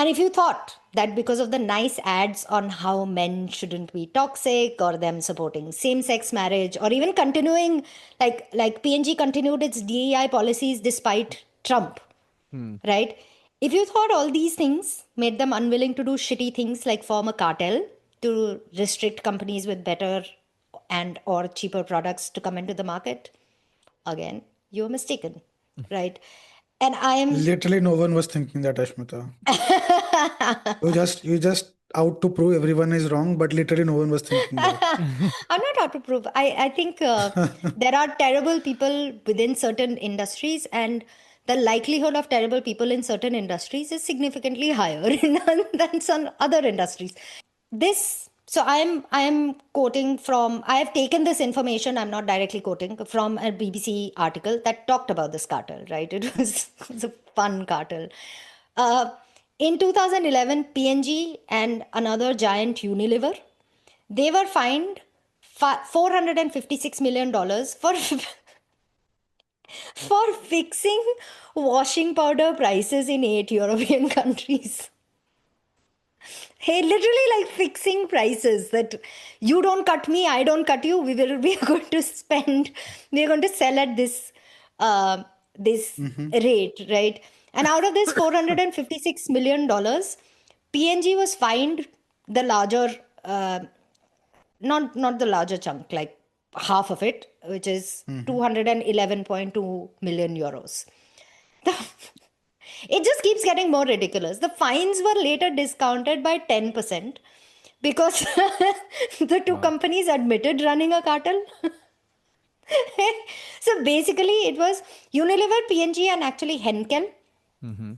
And if you thought that because of the nice ads on how men shouldn't be toxic or them supporting same-sex marriage or even continuing like P&G continued its DEI policies despite Trump, right? If you thought all these things made them unwilling to do shitty things like form a cartel to restrict companies with better and or cheaper products to come into the market, again, you're mistaken, right? And I am Literally, no one was thinking that, Ashmita. You just out to prove everyone is wrong, but literally no one was thinking that. I'm not out to prove. I think there are terrible people within certain industries, and the likelihood of terrible people in certain industries is significantly higher than some other industries. I'm quoting from, I have taken this information, I'm not directly quoting, from a BBC article that talked about this cartel, right? It was a fun cartel. Uh, in 2011, P&G and another giant Unilever, they were fined $456 million for fixing washing powder prices in 8 European countries. Hey, literally like fixing prices that you don't cut me, I don't cut you. We are going to we're going to sell at this rate, right? And out of this $456 million, P&G was fined the larger, not the larger chunk, like half of it, which is 211.2 million euros. It just keeps getting more ridiculous. The fines were later discounted by 10% because the two companies admitted running a cartel. So basically, it was Unilever, P&G, and actually Henkel.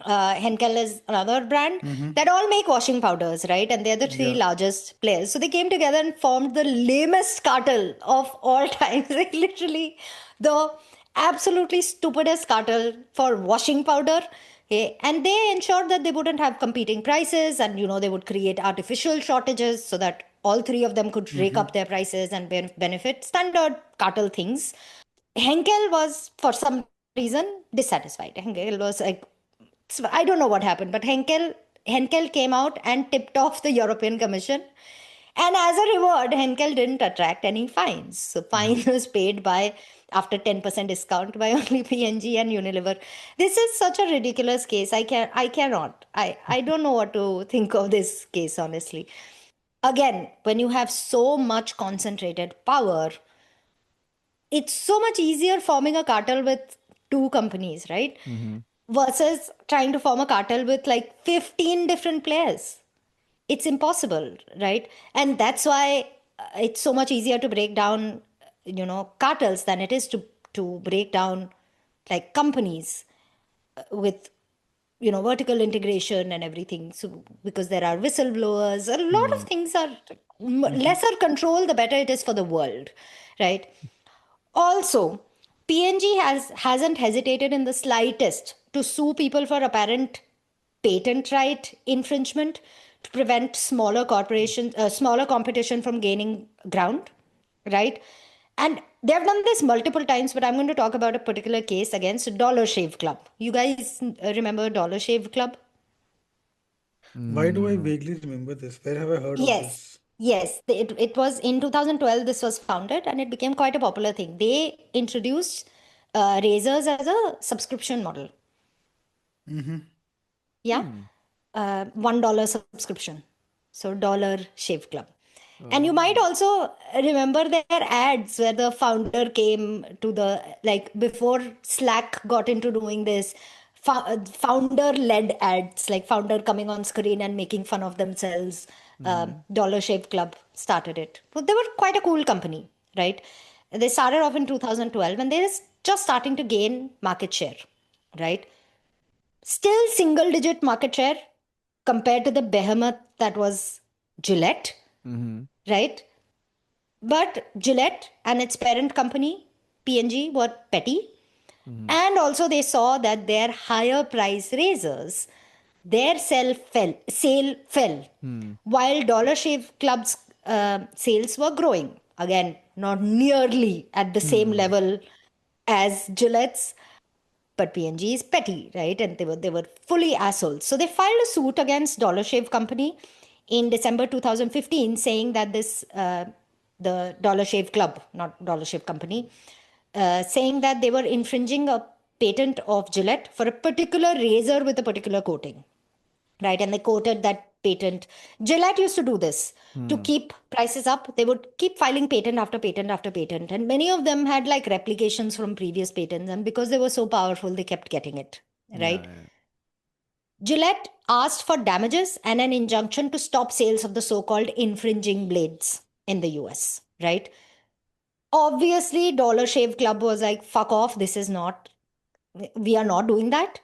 Henkel is another brand that all make washing powders, right? And they're the three Yeah. largest players. So they came together and formed the lamest cartel of all time. Like literally the absolutely stupidest cartel for washing powder. Okay? And they ensured that they wouldn't have competing prices and, they would create artificial shortages so that all three of them could rake up their prices and benefit. Standard cartel things. Henkel was, for some reason, dissatisfied. Henkel was like, I don't know what happened, but Henkel came out and tipped off the European Commission. And as a reward, Henkel didn't attract any fines. So fine was paid by, after 10% discount, by only P&G and Unilever. This is such a ridiculous case. I cannot. I don't know what to think of this case, honestly. Again, when you have so much concentrated power, it's so much easier forming a cartel with two companies, right? Versus trying to form a cartel with like 15 different players. It's impossible, right? And that's why it's so much easier to break down, cartels than it is to break down like companies with vertical integration and everything. So because there are whistleblowers, a lot of things are lesser control, the better it is for the world, right? Also, P&G hasn't hesitated in the slightest to sue people for apparent patent right infringement to prevent smaller competition from gaining ground, right? And they've done this multiple times, but I'm going to talk about a particular case against Dollar Shave Club. You guys remember Dollar Shave Club? Why do I vaguely remember this? Where have I heard of Yes. this? Yes, it was in 2012 this was founded and it became quite a popular thing. They introduced razors as a subscription model. Yeah. $1 subscription. So Dollar Shave Club. And you might also remember their ads where the founder came to like before Slack got into doing this, founder-led ads, like founder coming on screen and making fun of themselves. Dollar Shave Club started it. But they were quite a cool company, right? They started off in 2012 and they're just starting to gain market share, right? Still single digit market share compared to the behemoth that was Gillette, right? But Gillette and its parent company, P&G, were petty. And also they saw that their higher price razors, their sale fell, while Dollar Shave Club's sales were growing. Again, not nearly at the same level as Gillette's. but P&G is petty, right? And they were fully assholes. So they filed a suit against Dollar Shave Company in December 2015, saying that the Dollar Shave Club, not Dollar Shave Company, saying that they were infringing a patent of Gillette for a particular razor with a particular coating, right? And they quoted that patent. Gillette used to do this to Hmm. keep prices up. They would keep filing patent after patent after patent. And many of them had like replications from previous patents. And because they were so powerful, they kept getting it, right? Yeah. Gillette asked for damages and an injunction to stop sales of the so called infringing blades in the US, right? Obviously, Dollar Shave Club was like, fuck off, this is not, we are not doing that.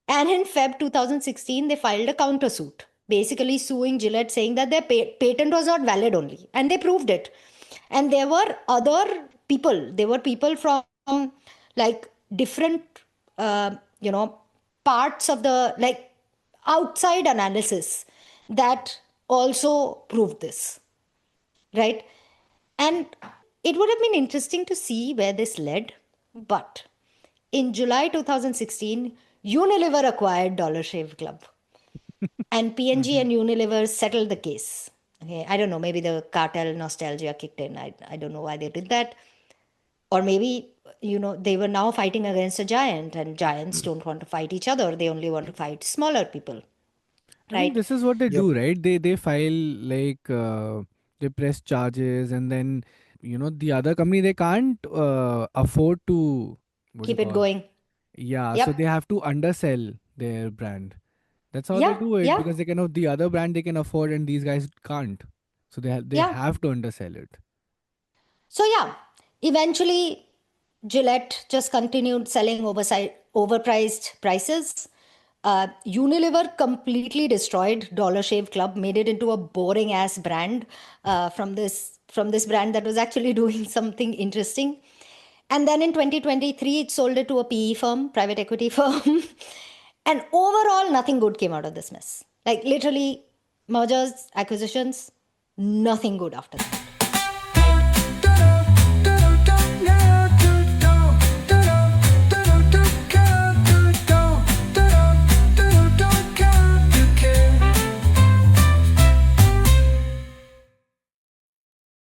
And in Feb 2016, they filed a countersuit, basically suing Gillette, saying that their patent was not valid only. And they proved it. And there were other people, there were people from like different, uh, you know, parts of the, like outside analysis that also proved this, right? And it would have been interesting to see where this led. But in July 2016, Unilever acquired Dollar Shave Club, and P&G Mhm. and Unilever settled the case. Okay, I don't know, maybe the cartel nostalgia kicked in. I don't know why they did that. Or maybe, they were now fighting against a giant, and giants don't want to fight each other. They only want to fight smaller people, I mean, right? this is what they Yep. do, right? They file like they press charges, and then the other company, they can't afford to, what do you Keep it call? going. Yeah, so they Yep. have to undersell their brand. That's how they Yeah. do it Yeah. because they cannot the other brand they can afford and these guys can't. So they Yeah. have to undersell it. So yeah, eventually Gillette just continued selling overpriced prices. Unilever completely destroyed Dollar Shave Club, made it into a boring ass brand from this brand that was actually doing something interesting. And then in 2023, it sold it to a PE firm, private equity firm. And overall, nothing good came out of this mess. Like literally, mergers, acquisitions, nothing good after that.